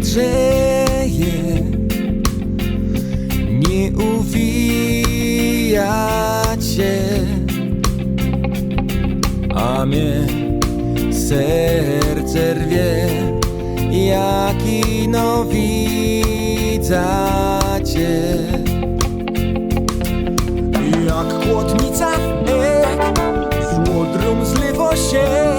mądrzeje, nie uwijacie, a mnie serce rwie, jak ino widzacie. Jak chłodnica w złodrum zlewo się,